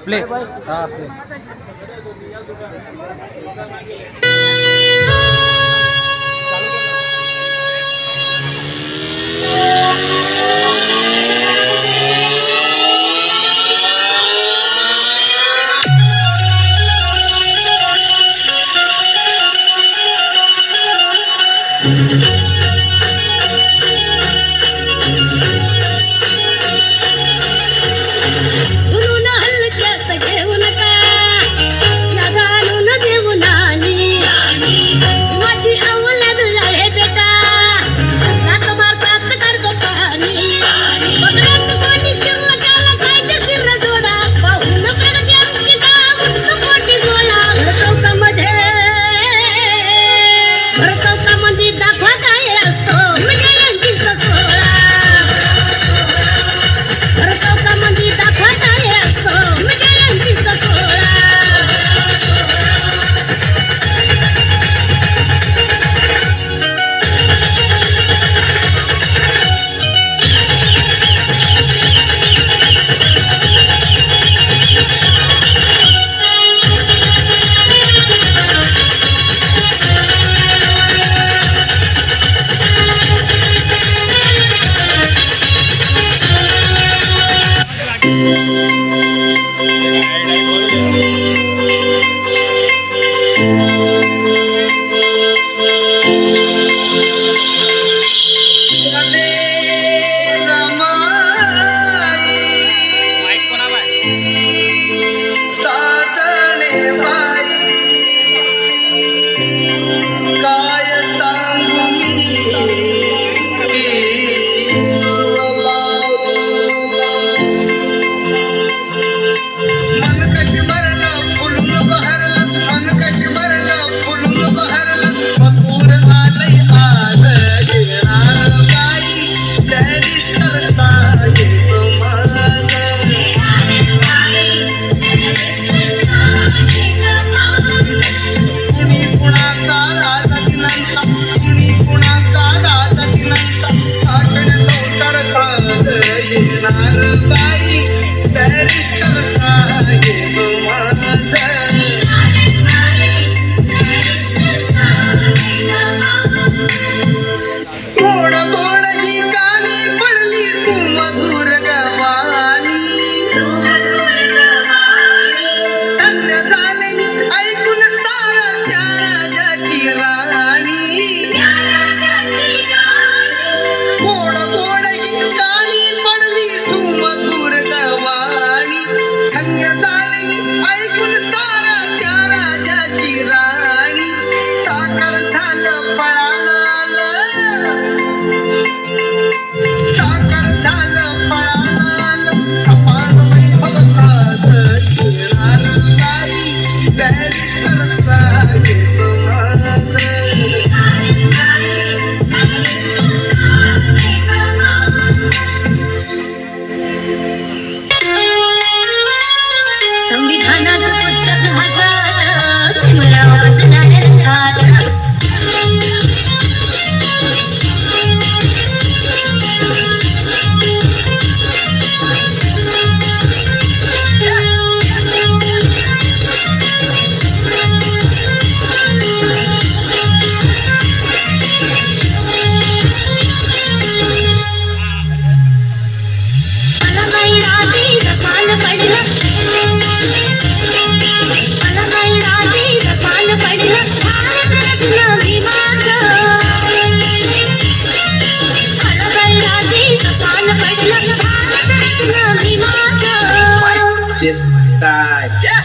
Play हा play.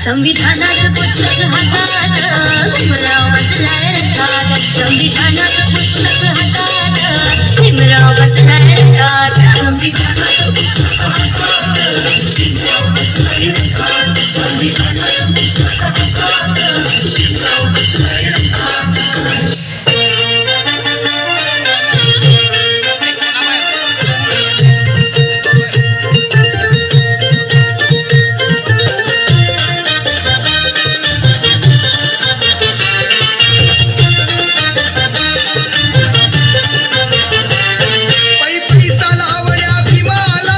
संविधानाचं पुस्तक हातात भीमराव बसलाय रथात. संविधानाचं पुस्तक हातात भीमराव बसलाय रथात. संविधानाचं पुस्तक हातात भीमराव बसलाय रथात. संविधानाचं पुस्तक हातात भीमराव बसलाय रथात. भीमाला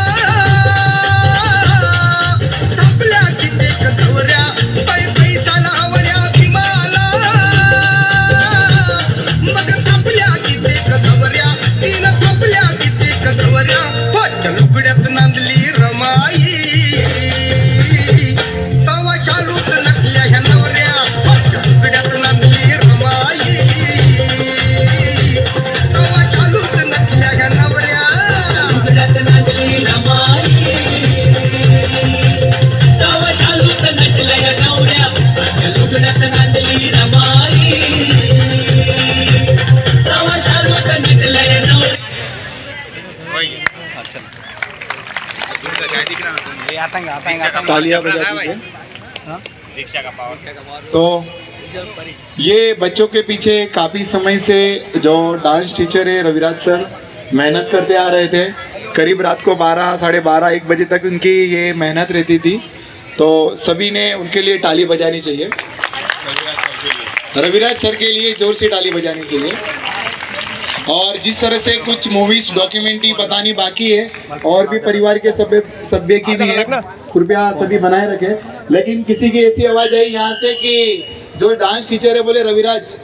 थांबल्या तिथे तालियां बजा दीजिए। तो ये बच्चों के पीछे काफ़ी समय से जो डांस टीचर है रविराज सर मेहनत करते आ रहे थे। करीब रात को 12, साढ़े 12, 1 बजे तक उनकी ये मेहनत रहती थी। तो सभी ने उनके लिए ताली बजानी चाहिए। रविराज सर के लिए जोर से ताली बजानी चाहिए। और जिस तरह से कुछ मूवीज डॉक्यूमेंट्री बतानी बाकी है और भी परिवार के सभ्य की भी है, कृपया सभी बनाए रखें। लेकिन किसी की ऐसी आवाज आई यहाँ से कि जो डांस टीचर है बोले रविराज